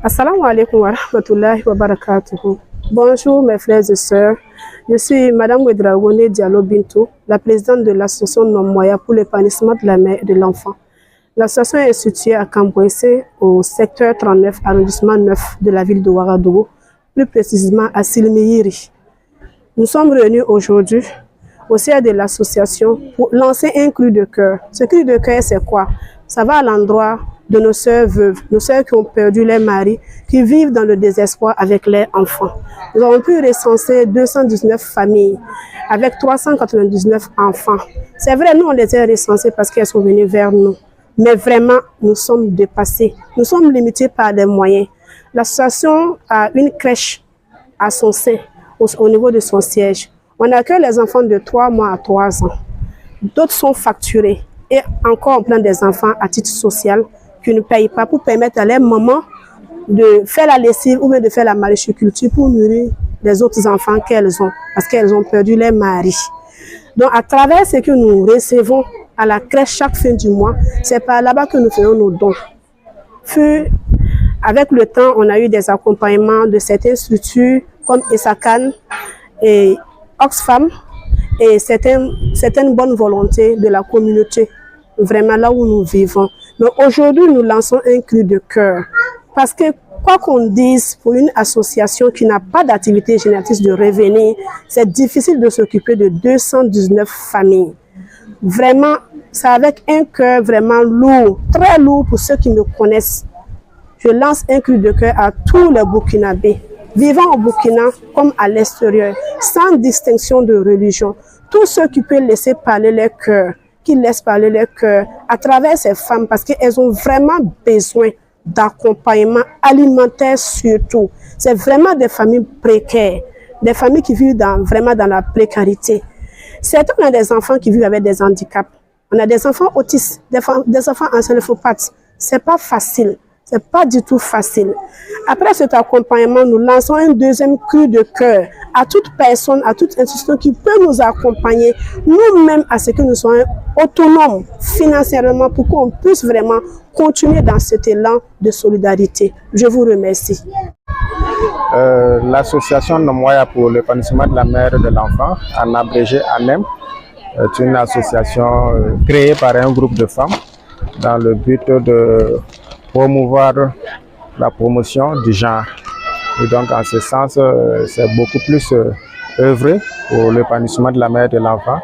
Assalamu alaikum wa rahmatullahi wa barakatuhu. Bonjour mes frères et sœurs. Je suis Madame Ouedraogo Diallo Bintou, la présidente de l'association Nomoya pour l'épanouissement de la mère et de l'enfant. L'association est située à Kambouensé, au secteur 39, arrondissement 9 de la ville de Ouagadougou, plus précisément à Silmihiri. Nous sommes réunis aujourd'hui au sein de l'association pour lancer un cri de cœur. Ce cri de cœur, c'est quoi? Ça va à l'endroit de nos sœurs veuves, nos sœurs qui ont perdu leur mari, qui vivent dans le désespoir avec leurs enfants. Nous avons pu recenser 219 familles avec 399 enfants. C'est vrai, nous on les a recensées parce qu'elles sont venues vers nous. Mais vraiment, nous sommes dépassés. Nous sommes limités par les moyens. L'association a une crèche à son sein, au niveau de son siège. On accueille les enfants de 3 mois à 3 ans. D'autres sont facturés. Et encore, on prend des enfants à titre social qui ne payent pas pour permettre à leurs mamans de faire la lessive ou bien de faire la maraîchiculture pour nourrir les autres enfants qu'elles ont, parce qu'elles ont perdu leur mari. Donc, à travers ce que nous recevons à la crèche chaque fin du mois, c'est par là-bas que nous faisons nos dons. Avec le temps, on a eu des accompagnements de certaines structures comme ESACAN et Oxfam et certaines bonnes volontés de la communauté, vraiment là où nous vivons. Mais aujourd'hui, nous lançons un cri de cœur parce que quoi qu'on dise, pour une association qui n'a pas d'activité génératrice de revenus, c'est difficile de s'occuper de 219 familles. Vraiment, c'est avec un cœur vraiment lourd, très lourd pour ceux qui me connaissent. Je lance un cri de cœur à tous les Burkinabés, vivant au Burkina comme à l'extérieur, sans distinction de religion. Tous ceux qui peuvent laisser parler leur cœur, qui laissent parler leur cœur à travers ces femmes, parce qu'elles ont vraiment besoin d'accompagnement alimentaire surtout. C'est vraiment des familles précaires, des familles qui vivent vraiment dans la précarité. Certains ont des enfants qui vivent avec des handicaps. On a des enfants autistes, des enfants encéphalopathes. C'est pas facile. C'est pas du tout facile. Après cet accompagnement, nous lançons un deuxième cri de cœur à toute personne, à toute institution qui peut nous accompagner, nous-mêmes, à ce que nous soyons autonomes financièrement pour qu'on puisse vraiment continuer dans cet élan de solidarité. Je vous remercie. L'association Nomoya pour l'épanouissement de la mère et de l'enfant, en abrégé ANEM, est une association créée par un groupe de femmes dans le but de promouvoir la promotion du genre. Et donc, en ce sens, c'est beaucoup plus œuvré pour l'épanouissement de la mère et de l'enfant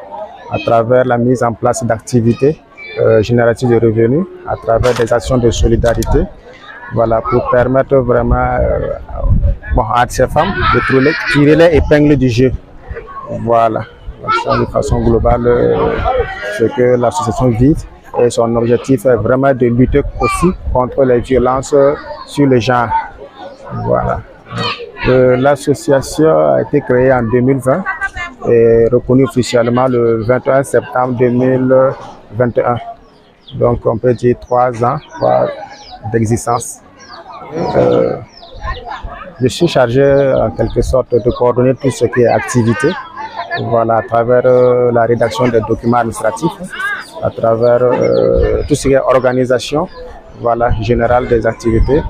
à travers la mise en place d'activités génératives de revenus, à travers des actions de solidarité, voilà, pour permettre vraiment à ces femmes de tirer les épingles du jeu. Voilà, de façon globale, ce que l'association vise. Et son objectif est vraiment de lutter aussi contre les violences sur le genre. Voilà. L'association a été créée en 2020 et reconnue officiellement le 21 septembre 2021. Donc on peut dire 3 ans d'existence. Je suis chargé en quelque sorte de coordonner tout ce qui est activité, voilà, à travers la rédaction des documents administratifs, à travers tout ce qui est organisation, voilà, générale des activités,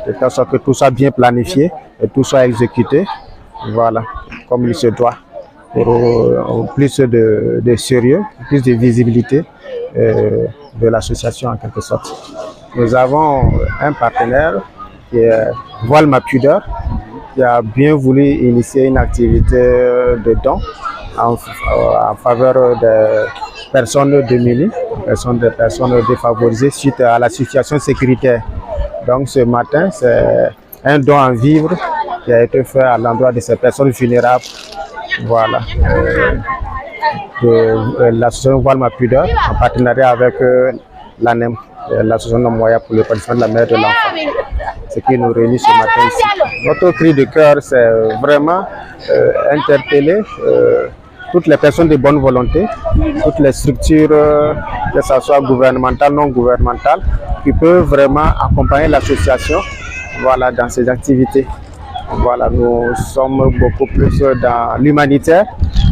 de telle sorte que tout soit bien planifié et tout soit exécuté, voilà, comme il se doit, pour plus de sérieux, plus de visibilité de l'association en quelque sorte. Nous avons un partenaire qui est Voile ma pudeur, qui a bien voulu initier une activité de don en faveur des personnes démunies, des personnes défavorisées suite à la situation sécuritaire. Donc ce matin, c'est un don en vivres qui a été fait à l'endroit de ces personnes vulnérables. Voilà. L'association Voile ma pudeur, en partenariat avec l'ANEM, l'association Nomoya pour l'épanouissement de la mère et de l'enfant. Ce qui nous réunit ce matin ici. Notre cri de cœur, c'est vraiment interpeller toutes les personnes de bonne volonté, toutes les structures, que ce soit gouvernementales, non gouvernementales, qui peuvent vraiment accompagner l'association, voilà, dans ses activités. Voilà, nous sommes beaucoup plus dans l'humanitaire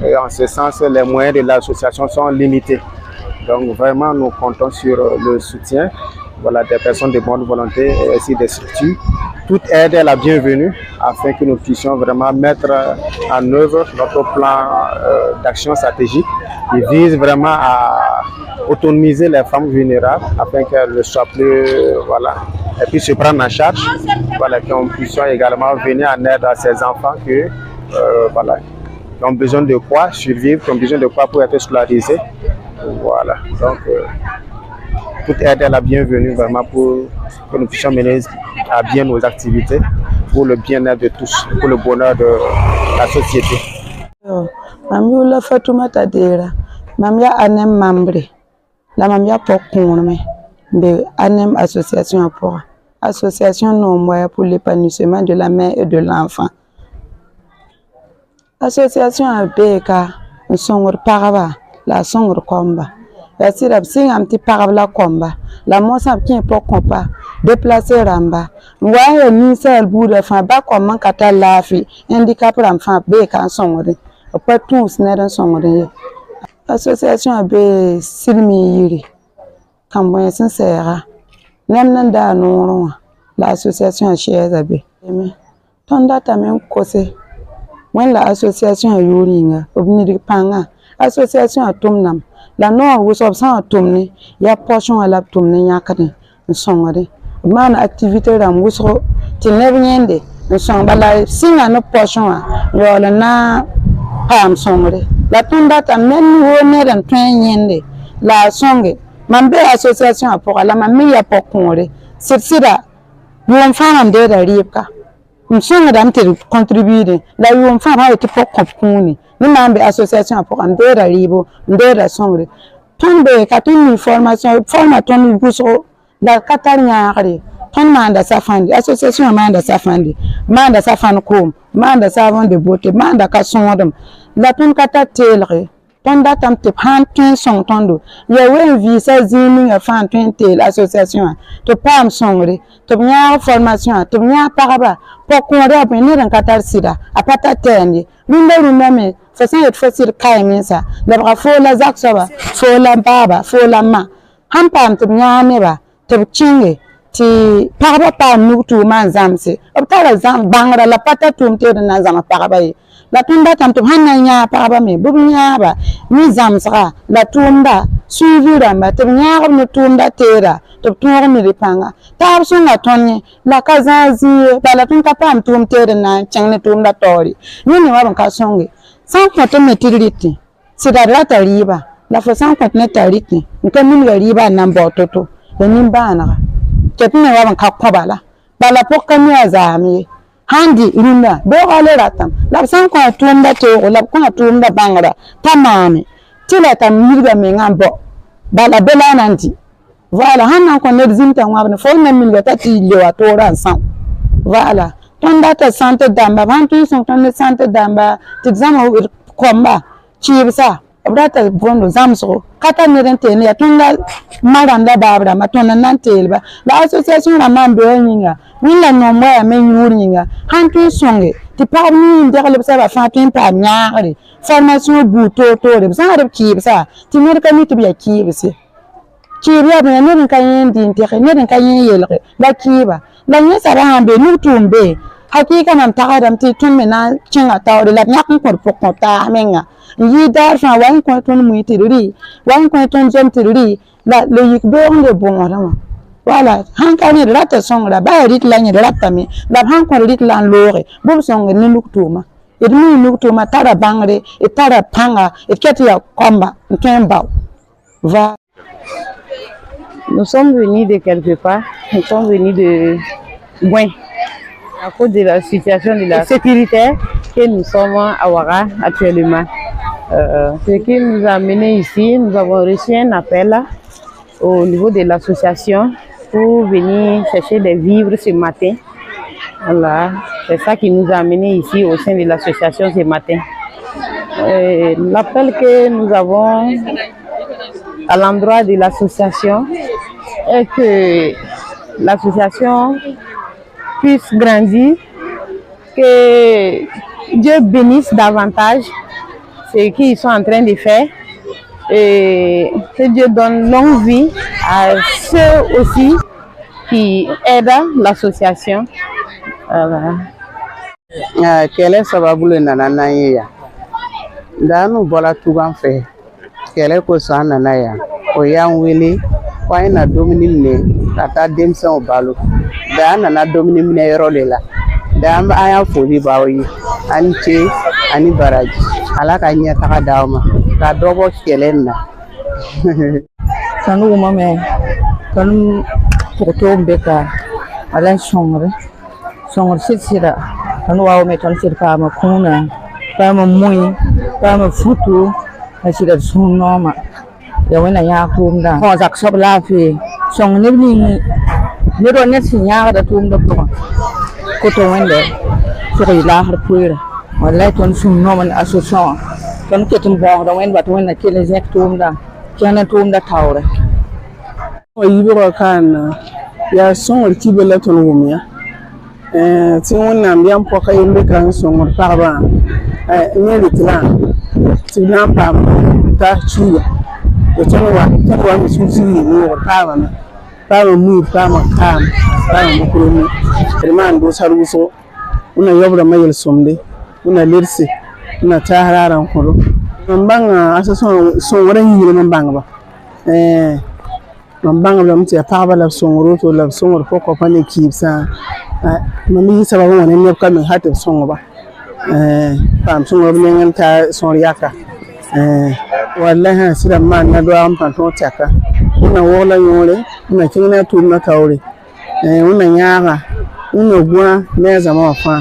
et en ce sens, les moyens de l'association sont limités. Donc vraiment, nous comptons sur le soutien, voilà, des personnes de bonne volonté et aussi des structures toute aide est la bienvenue afin que nous puissions vraiment mettre en œuvre notre plan d'action stratégique qui vise vraiment à autonomiser les femmes vulnérables afin qu'elles ne soient plus, voilà, elles puissent se prendre en charge, voilà, qu'on puisse également venir en aide à ces enfants voilà, qui ont besoin de quoi survivre, qui ont besoin de quoi pour être scolarisés. Voilà, donc toute aide est la bienvenue vraiment pour que nous puissions mener à bien nos activités pour le bien-être de tous, pour le bonheur de la société. Mamioula Fatoumata Dera, Mamia Anem Mambre, la Mamia Pokourme, de Anem Association pour Association non moyen pour l'épanouissement de la mère et de l'enfant. Association à Beka, un son parava, la son combat. La sirap sing am ti parabla combat. La monsa qui est pour combat, déplacer ramba. Voyez ni seul bout de fin, bas comment kata lafi, handicap l'enfant Beka en son. Pas tous n'est un son. Association à B. Silmi Yuri. Camboyen sincère. Nemnanda non. L'association à Chiazabe. Ton data même causé. When la association à Yuringa, obniri panga, association à Tumnam, la nord was of San Tumni, ya portion à la Tumni yakani, un songade. Man activité ram wusro, till never yende, un song, but la sing no portion, yola na pam songade. La tundata men woner and train yende, la songe, mambe association à pour la mamie à porconde, c'est sida, you won't find there a ripka. M'songa dam te contribuer la yo mfa ba te pok kopuni ni mambe association pour ndera libo ndera songre tombe ka ton formation formaton buso la katanya ngare ton manda safandi association manda safan kom manda savon de beauté manda ka sondom la ton kata telre ton datam te han tin son tondo ya wen visa zini ya fan tin tel association to pam songre to nya formation to nya paraba pour qu'on reprenne dans Qatar sida à pata tendi minderu mame façon et facile kaimi ça la brafo la zaksoba fo la baba fo la ma hampam to nya neba to chinge ti paraba pa nutu man zamse optara zam bangra la pata tumte na zama paraba yi la tunda tam to hanna nya paraba me bunya ba ni zamsra la tunda suivi ramba to nya no tunda tera to tour mi ripanga tab sunga tonye la kazazi bala tun kapam tum tere na changne tum da tori ni wa ban ka songe san ko to metiriti sida rata riba la fa san ko ne tariti nka min ga riba nan bototo da nin bana ke tun wa ban ka kwabala bala pokka mi azami handi rinda do gale ratam la san ko tum da to la ko tum da bangara tamame tila tam mirga me ngambo bala bela nanti. Voilà, on connaît des intervenants, faut même le tati le atora ensemble. Voilà, ton data santé d'amba, quand tu sont ton santé d'amba, tu examines combat, tu es ça. Brata bon zamso, kata nerente ne ton maranda babra, matona nantelba. La association la mambe ninga, willa no moya men yuringa. Han tu songe, tu parmi der le ça va faire un pas nyari. Formation bouto to, ça a ki ça. Tu ne connais pas bien ki c'est. Kiria be ne kan yin din te ne kan yin yelre la kiba la ne sara hambe nu tumbe hakika nan ta adam ti tun me na cin ata de la nyak ko ko ta menga yi dar fa wan ko ton mu tiriri wan ko ton jom tiriri la le yik be on de bon rama voilà han kan ni rata song la ba rit la ni rata mi la han ko rit lan lore bu song ni luktuma edmi luktuma tara bangre e tara panga e ketia komba ntemba va. Nous sommes venus de quelque part, nous sommes venus de Gouin, à cause de la situation de la sécurité que nous sommes à Ouara actuellement. Ce qui nous a amené ici, nous avons reçu un appel au niveau de l'association pour venir chercher des vivres ce matin. Voilà, c'est ça qui nous a amené ici au sein de l'association ce matin. L'appel que nous avons à l'endroit de l'association est que l'association puisse grandir, que Dieu bénisse davantage ce qu'ils sont en train de faire et que Dieu donne longue vie à ceux aussi qui aident l'association. Kɛlɛ sababu le nana n'an ye yan. Da n'u bɔra tugan fɛ kɛlɛ kosɔn an nana yan o y'an wele ko an na dumuni minɛ ka taa denmisɛnw balo da an nana dumuni minɛ yɔrɔ de la da an y'a foli b'aw ye ani ce ani baraji ala ka ɲɛtaga d'aw ma ka dɔ bɔ kɛlɛ in na. Kanu mame kanu photo beka ala songre sira kanu wa me tan sir pa ma kuna pa ma mui pa ma futu na sira sonoma ya wena ya kumda ho zak sob la fi song ni ro net si nya da tum da ko to wende so ko la har puira wallahi ton sonoma na association kan ketum ba da wen ba to wena kele zek tum da kana tum da tawre Yibo kan ya son kibe la ton wumya ti wonnam yam poka yimbe kan son parba ne litran ti na pam ta chuya to wa mi susi ni wo parba na parba mu parba kam parba mu kurumi man do saruso una yobra mayel somde una lerse una tahararan koro mbanga asa son wara yiri mbanga ba Mambang lam tia paba la songro to la songro poko pane kipsa mami sababu wane ne ka min hatin songo ba pam songo ngen ta son yaka wallahi sira man na do am pan to taka una wola yore una kina tu na tawre una nyaga una gwa ne zama fa